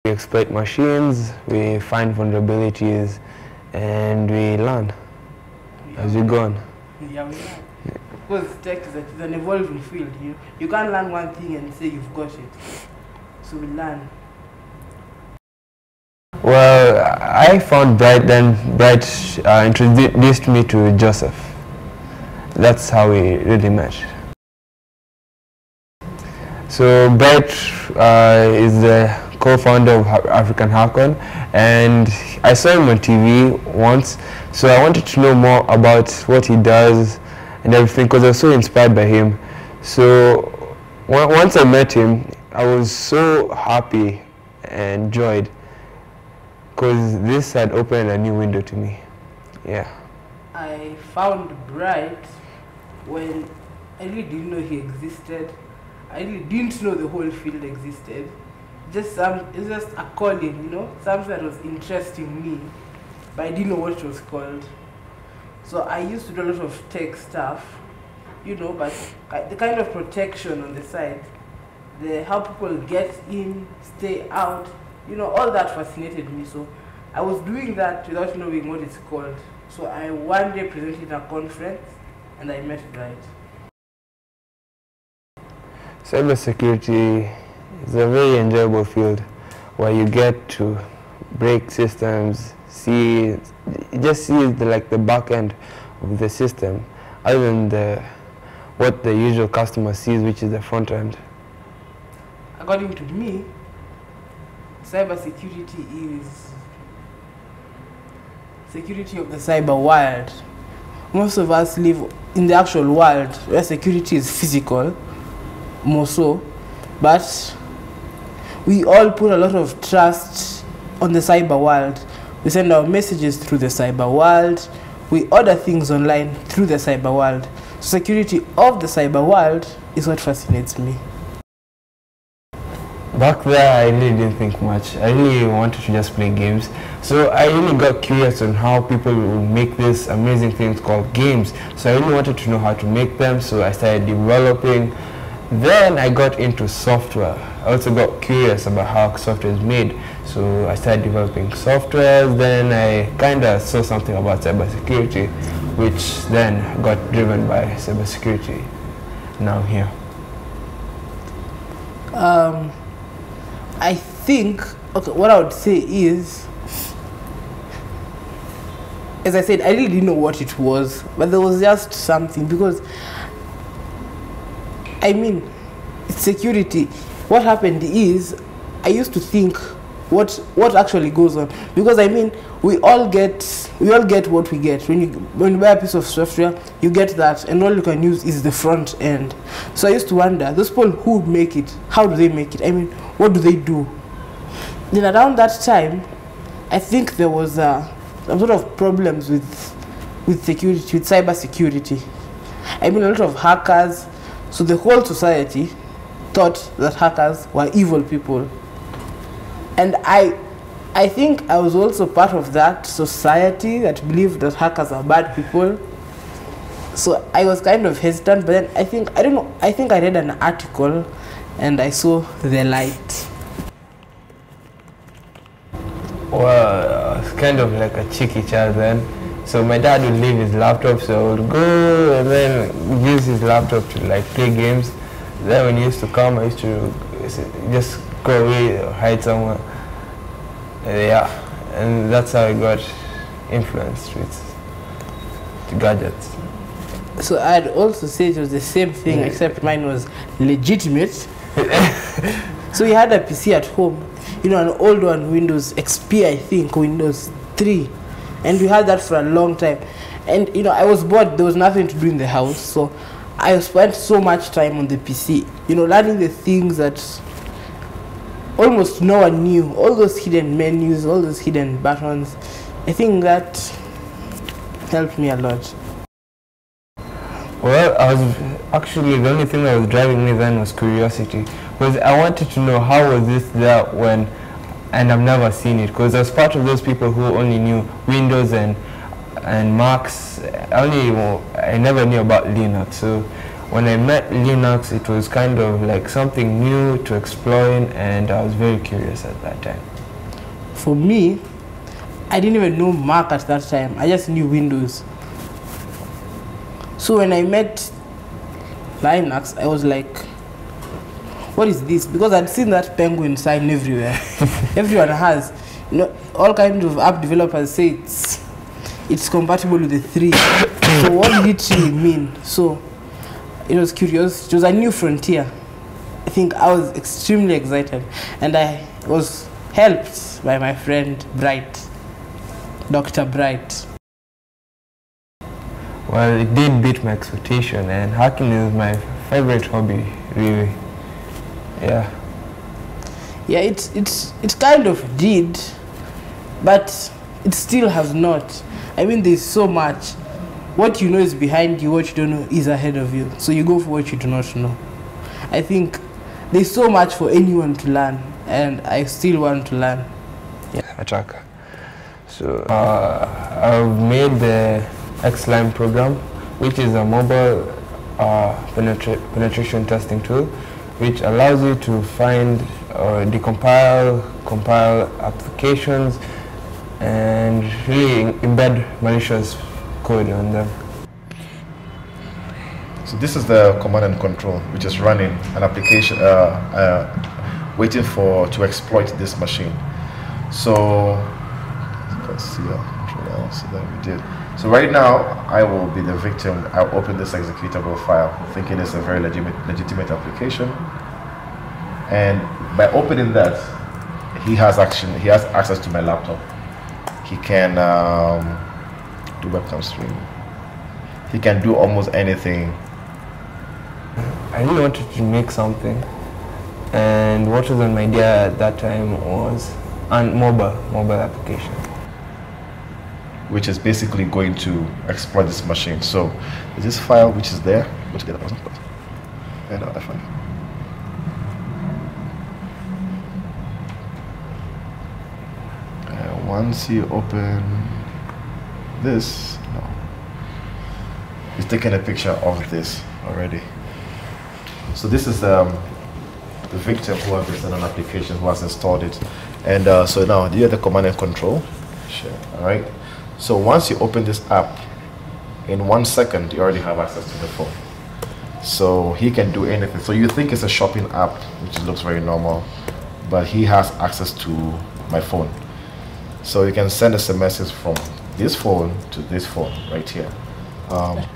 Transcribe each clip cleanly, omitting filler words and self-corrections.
We exploit machines, we find vulnerabilities, and we learn as we go on. Yeah, we learn. Because tech is an evolving field. You can't learn one thing and say you've got it. So we learn. Well, I found Bright, then Bright introduced me to Joseph. That's how we really met. So Bright is the co-founder of African Hackon, and I saw him on TV once, so I wanted to know more about what he does and everything, because I was so inspired by him. So once I met him, I was so happy and joyed, because this had opened a new window to me. Yeah. I found Bright when I really didn't know he existed. I really didn't know the whole field existed. It's just a calling, something that was interesting me, but I didn't know what it was called. So I used to do a lot of tech stuff, but the kind of protection on the side, how people get in, stay out, all that fascinated me. So I was doing that without knowing what it's called. So I one day presented at a conference and I met Bright. Cybersecurity is a very enjoyable field where you get to break systems, see the back end of the system, other than what the usual customer sees, which is the front end. According to me, cybersecurity is security of the cyber world. Most of us live in the actual world where security is physical, more so, but we all put a lot of trust on the cyber world. We send our messages through the cyber world. We order things online through the cyber world. So security of the cyber world is what fascinates me. Back there, I really didn't think much. I really wanted to just play games. So I really got curious on how people would make these amazing things called games. So I really wanted to know how to make them, so I started developing. Then I got into software. I also got curious about how software is made. So I started developing software. Then I kind of saw something about cybersecurity, which then got driven by cybersecurity. Now here. I think, what I would say is, as I said, I really didn't know what it was, but there was just something, because it's security. What happened is, I used to think what actually goes on, because we all get what we get. When you buy a piece of software, you get that, and all you can use is the front end. So I used to wonder, those people who make it, how do they make it? What do they do? Then around that time, I think there was some sort of problems with security, with cyber security. A lot of hackers. So the whole society thought that hackers were evil people. And I think I was also part of that society that believed that hackers are bad people. So I was kind of hesitant, but then I think I read an article and I saw the light. Well, I was kind of like a cheeky child then. So my dad would leave his laptop, so I would go and then use his laptop to play games. Then when he used to come, I used to just go away or hide somewhere. Yeah, and that's how I got influenced with the gadgets. So I'd also say it was the same thing, except mine was legitimate. So we had a PC at home, an old one, Windows XP, I think, Windows 3. And we had that for a long time. And I was bored, there was nothing to do in the house, so I spent so much time on the PC, learning the things that almost no one knew, all those hidden menus, all those hidden buttons. I think that helped me a lot. Well, the only thing that was driving me then was curiosity, because I wanted to know how was this there when, and I've never seen it, because I was part of those people who only knew Windows and Macs. I never knew about Linux. So when I met Linux, it was kind of like something new to exploring, and I was very curious at that time. For me, I didn't even know Mac at that time. I just knew Windows. So when I met Linux, I was like, what is this? Because I'd seen that penguin sign everywhere. Everyone has. All kinds of app developers say it's compatible with the 3. So what did it really mean? So it was curious. It was a new frontier. I think I was extremely excited, and I was helped by my friend Bright, Dr. Bright. Well, it did beat my expectation, and hacking is my favorite hobby, really. Yeah. Yeah, it kind of did, but it still has not. I mean, there's so much. What you know is behind you, what you don't know is ahead of you. So you go for what you do not know. I think there's so much for anyone to learn, and I still want to learn. Yeah, attacker. So I've made the Xline program, which is a mobile penetration testing tool, which allows you to find or compile applications and really embed malicious code on them. So this is the command and control, which is running an application, waiting to exploit this machine. So let's see so that we did. So right now, I will be the victim. I'll open this executable file, thinking it's a very legitimate application. And by opening that, he has access to my laptop. He can do webcam stream. He can do almost anything. I really wanted to make something, and what was on my idea at that time was a mobile application, which is basically going to exploit this machine. So this file which is there, go together, and F5. Once you open this, he's taking a picture of this already. So this is the victim who has visited an application, who has installed it. And so now you have the command and control. Sure. All right. So once you open this app, in 1 second, you already have access to the phone. So he can do anything. So you think it's a shopping app, which looks very normal, but he has access to my phone. So you can send us a message from this phone to this phone right here. Okay.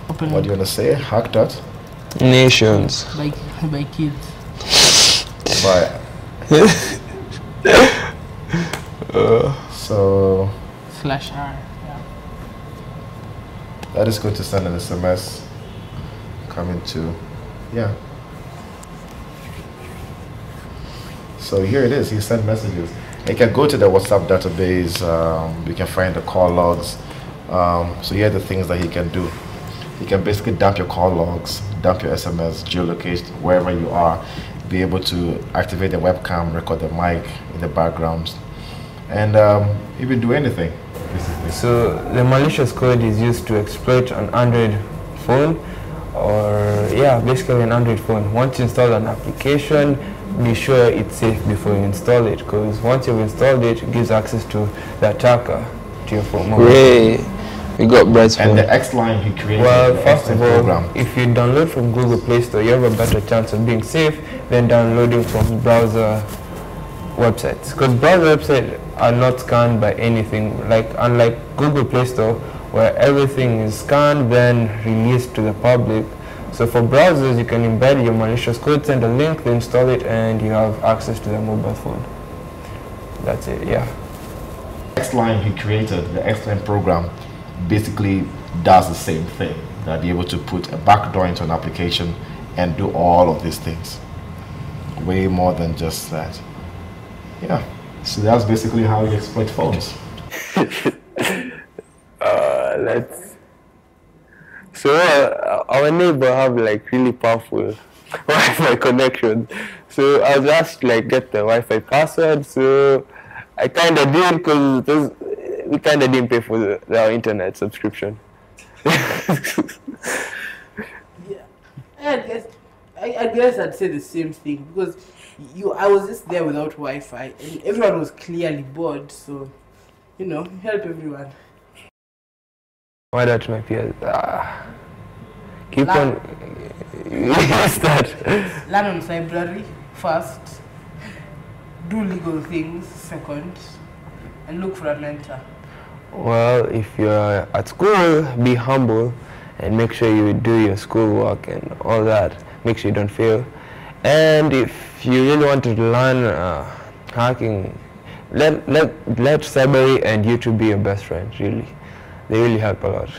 Open what do you want to say? Hack that? Nations. By kids. By. So. /r. Yeah. That is going to send an SMS coming to. Yeah. So here it is. He sent messages. You can go to the WhatsApp database. You can find the call logs. So here are the things that he can do. He can basically dump your call logs, dump your SMS, geolocate wherever you are, be able to activate the webcam, record the mic in the background, and even do anything, basically. So the malicious code is used to exploit an Android phone, or basically an Android phone. Once you install an application, be sure it's safe before you install it, because once you've installed it, it gives access to the attacker to your phone. Great. We got Bright's phone. And the Xline he created. Well, first of all, if you download from Google Play Store, you have a better chance of being safe than downloading from browser websites, because browser websites are not scanned by anything, unlike Google Play Store, where everything is scanned then released to the public. So for browsers, you can embed your malicious code, send a link, they install it, and you have access to the mobile phone. That's it. Yeah. Xline he created, the Xline program, basically does the same thing. That be able to put a backdoor into an application and do all of these things. Way more than just that. Yeah. So that's basically how you exploit phones. Our neighbor have really powerful Wi-Fi connection. So I was asked to get the Wi-Fi password. So I kind of did, because we kind of didn't pay for our internet subscription. Yeah, I guess I'd say the same thing because I was just there without Wi-Fi and everyone was clearly bored, so help everyone. Why not my peers? Keep Learn. on. Start. Learn on library first, do legal things second, and look for a mentor. Well, if you're at school, be humble and make sure you do your schoolwork and all that. Make sure you don't fail. And if you really want to learn hacking, let Cybery and YouTube be your best friends, really. They really help a lot.